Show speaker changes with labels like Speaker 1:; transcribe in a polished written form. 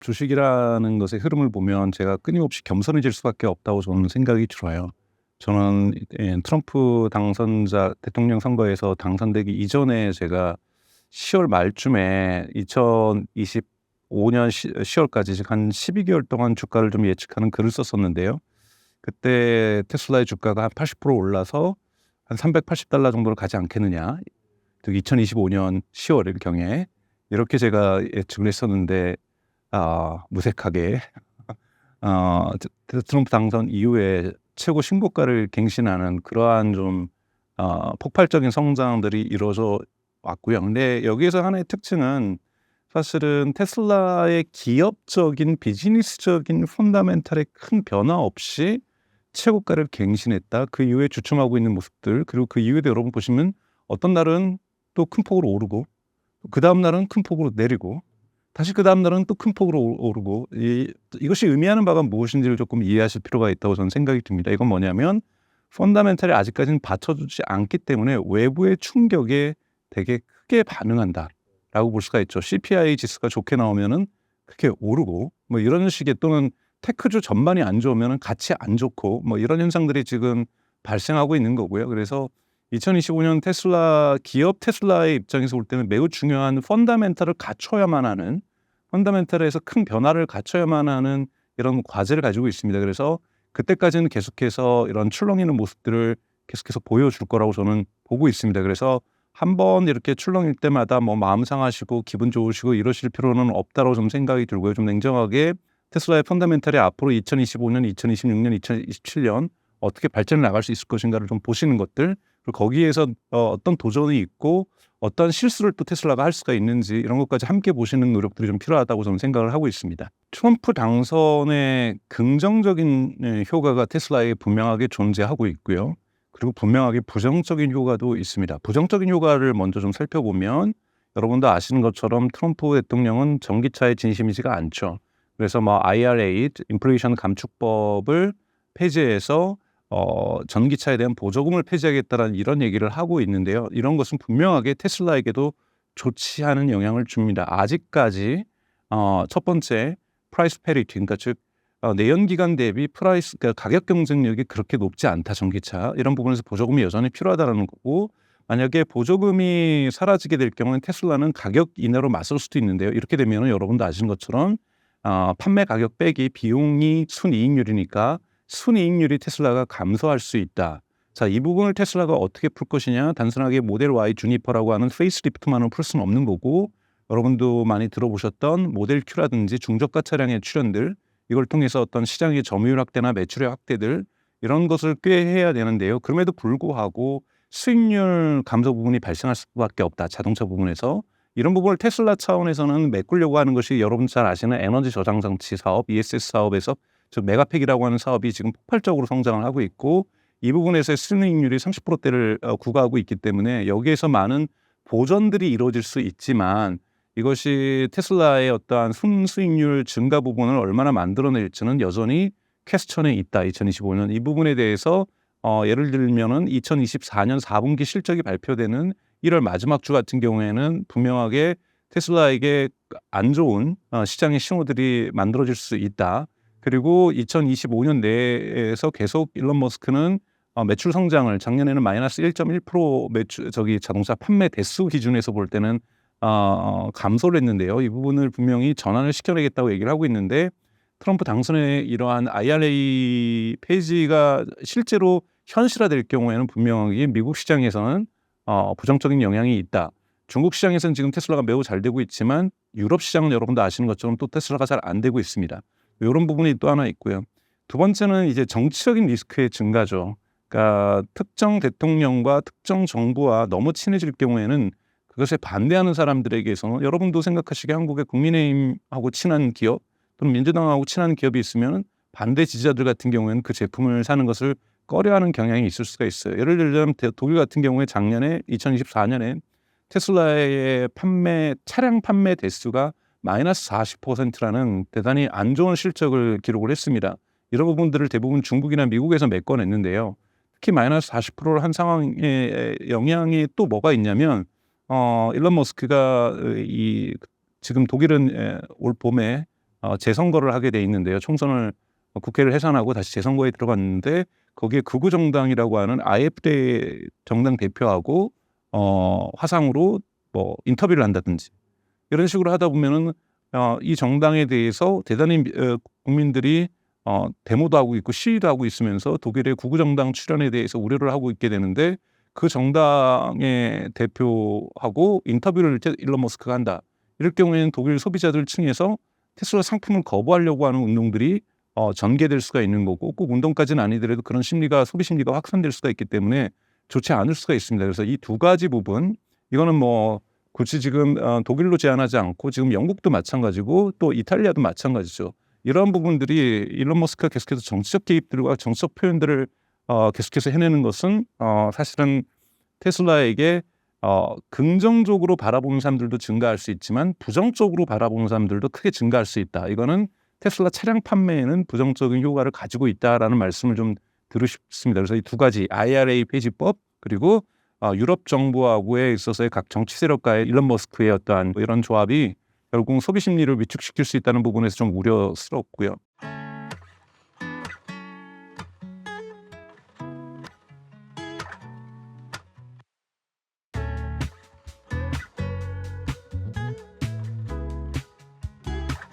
Speaker 1: 주식이라는 것의 흐름을 보면 제가 끊임없이 겸손해질 수밖에 없다고 저는 생각이 들어요. 저는 트럼프 당선자 대통령 선거에서 당선되기 이전에 제가 10월 말쯤에 2025년 10월까지 즉 한 12개월 동안 주가를 좀 예측하는 글을 썼었는데요. 그때 테슬라의 주가가 한 80% 올라서 한 $380 정도로 가지 않겠느냐. 즉 2025년 10월일 경에 이렇게 제가 예측을 했었는데 무색하게 트럼프 당선 이후에 최고 신고가를 갱신하는 그러한 좀 폭발적인 성장들이 이루어져 왔고요. 근데 여기에서 하나의 특징은 사실은 테슬라의 기업적인 비즈니스적인 펀다멘탈의 큰 변화 없이 최고가를 갱신했다. 그 이후에 주춤하고 있는 모습들, 그리고 그 이후에도 여러분 보시면 어떤 날은 또 큰 폭으로 오르고 그 다음 날은 큰 폭으로 내리고 다시 그 다음 날은 또 큰 폭으로 오르고 이것이 의미하는 바가 무엇인지를 조금 이해하실 필요가 있다고 저는 생각이 듭니다. 이건 뭐냐면 펀다멘탈이 아직까지는 받쳐주지 않기 때문에 외부의 충격에 되게 크게 반응한다라고 볼 수가 있죠. CPI 지수가 좋게 나오면은 크게 오르고 뭐 이런 식의, 또는 테크주 전반이 안 좋으면은 같이 안 좋고 뭐 이런 현상들이 지금 발생하고 있는 거고요. 그래서 2025년 기업 테슬라의 입장에서 볼 때는 매우 중요한 펀다멘탈을 갖춰야만 하는, 펀다멘탈에서 큰 변화를 갖춰야만 하는 이런 과제를 가지고 있습니다. 그래서 그때까지는 계속해서 이런 출렁이는 모습들을 계속해서 보여줄 거라고 저는 보고 있습니다. 그래서 한번 이렇게 출렁일 때마다 뭐 마음 상하시고 기분 좋으시고 이러실 필요는 없다고 좀 생각이 들고요. 좀 냉정하게 테슬라의 펀다멘탈이 앞으로 2025년, 2026년, 2027년 어떻게 발전해 나갈 수 있을 것인가를 좀 보시는 것들, 그리고 거기에서 어떤 도전이 있고 어떤 실수를 또 테슬라가 할 수가 있는지 이런 것까지 함께 보시는 노력들이 좀 필요하다고 저는 생각을 하고 있습니다. 트럼프 당선의 긍정적인 효과가 테슬라에 분명하게 존재하고 있고요. 그리고 분명하게 부정적인 효과도 있습니다. 부정적인 효과를 먼저 좀 살펴보면 여러분도 아시는 것처럼 트럼프 대통령은 전기차에 진심이지가 않죠. 그래서 뭐 IRA, 인플레이션 감축법을 폐지해서 전기차에 대한 보조금을 폐지하겠다는 이런 얘기를 하고 있는데요. 이런 것은 분명하게 테슬라에게도 좋지 않은 영향을 줍니다. 아직까지 첫 번째 프라이스 패리티, 그러니까 즉 내연 기관 대비 그러니까 가격 경쟁력이 그렇게 높지 않다, 전기차. 이런 부분에서 보조금이 여전히 필요하다는 거고, 만약에 보조금이 사라지게 될 경우는 테슬라는 가격 인하로 맞설 수도 있는데요. 이렇게 되면 여러분도 아시는 것처럼 판매 가격 빼기 비용이 순이익률이니까 순이익률이 테슬라가 감소할 수 있다. 자, 이 부분을 테슬라가 어떻게 풀 것이냐? 단순하게 모델 Y 주니퍼라고 하는 페이스리프트만으로 풀 수는 없는 거고, 여러분도 많이 들어보셨던 모델 Q라든지 중저가 차량의 출현들, 이걸 통해서 어떤 시장의 점유율 확대나 매출의 확대들, 이런 것을 꾀해야 되는데요. 그럼에도 불구하고 수익률 감소 부분이 발생할 수밖에 없다, 자동차 부분에서. 이런 부분을 테슬라 차원에서는 메꾸려고 하는 것이 여러분 잘 아시는 에너지 저장 장치 사업, ESS 사업에서, 즉 메가팩이라고 하는 사업이 지금 폭발적으로 성장을 하고 있고, 이 부분에서의 순이익률이 30%대를 구가하고 있기 때문에 여기에서 많은 보전들이 이루어질 수 있지만, 이것이 테슬라의 어떠한 순수익률 증가 부분을 얼마나 만들어낼지는 여전히 퀘스천에 있다. 2025년 이 부분에 대해서 예를 들면은 2024년 4분기 실적이 발표되는 1월 마지막 주 같은 경우에는 분명하게 테슬라에게 안 좋은 시장의 신호들이 만들어질 수 있다. 그리고 2025년 내에서 계속 일론 머스크는 매출 성장을, 작년에는 마이너스 1.1% 매출 자동차 판매 대수 기준에서 볼 때는 감소를 했는데요. 이 부분을 분명히 전환을 시켜내겠다고 얘기를 하고 있는데, 트럼프 당선의 이러한 IRA 폐지가 실제로 현실화될 경우에는 분명하게 미국 시장에서는 부정적인 영향이 있다. 중국 시장에서는 지금 테슬라가 매우 잘 되고 있지만 유럽 시장은 여러분도 아시는 것처럼 또 테슬라가 잘 안 되고 있습니다. 이런 부분이 또 하나 있고요. 두 번째는 이제 정치적인 리스크의 증가죠. 그러니까 특정 대통령과 특정 정부와 너무 친해질 경우에는 그것에 반대하는 사람들에게서는, 여러분도 생각하시기에 한국의 국민의힘하고 친한 기업 또는 민주당하고 친한 기업이 있으면 반대 지지자들 같은 경우에는 그 제품을 사는 것을 꺼려하는 경향이 있을 수가 있어요. 예를 들자면 독일 같은 경우에 작년에 2024년에 테슬라의 차량 판매 대수가 마이너스 40%라는 대단히 안 좋은 실적을 기록을 했습니다. 이런 부분들을 대부분 중국이나 미국에서 메꿔냈는데요. 특히 마이너스 40%를 한 상황에 영향이 또 뭐가 있냐면, 일론 머스크가 지금 독일은 올 봄에 재선거를 하게 돼 있는데요. 총선을 국회를 해산하고 다시 재선거에 들어갔는데 거기에 극우 정당이라고 하는 AfD 정당 대표하고 화상으로 뭐 인터뷰를 한다든지 이런 식으로 하다 보면은 이 정당에 대해서 대단히 국민들이 데모도 하고 있고 시위도 하고 있으면서 독일의 극우 정당 출연에 대해서 우려를 하고 있게 되는데 그 정당의 대표하고 인터뷰를 일론 머스크가 한다. 이럴 경우에는 독일 소비자들 층에서 테슬라 상품을 거부하려고 하는 운동들이 전개될 수가 있는 거고 꼭 운동까지는 아니더라도 그런 심리가 소비 심리가 확산될 수가 있기 때문에 좋지 않을 수가 있습니다. 그래서 이 두 가지 부분 이거는 뭐 굳이 지금 독일로 제한하지 않고 지금 영국도 마찬가지고 또 이탈리아도 마찬가지죠. 이런 부분들이 일론 머스크가 계속해서 정치적 개입들과 정치적 표현들을 계속해서 해내는 것은 사실은 테슬라에게 긍정적으로 바라보는 사람들도 증가할 수 있지만 부정적으로 바라보는 사람들도 크게 증가할 수 있다. 이거는 테슬라 차량 판매에는 부정적인 효과를 가지고 있다라는 말씀을 좀 드리고 싶습니다. 그래서 이 두 가지 IRA 폐지법 그리고 유럽 정부하고에 있어서의 각 정치 세력과의 일론 머스크의 어떠한 이런 조합이 결국 소비 심리를 위축시킬 수 있다는 부분에서 좀 우려스럽고요.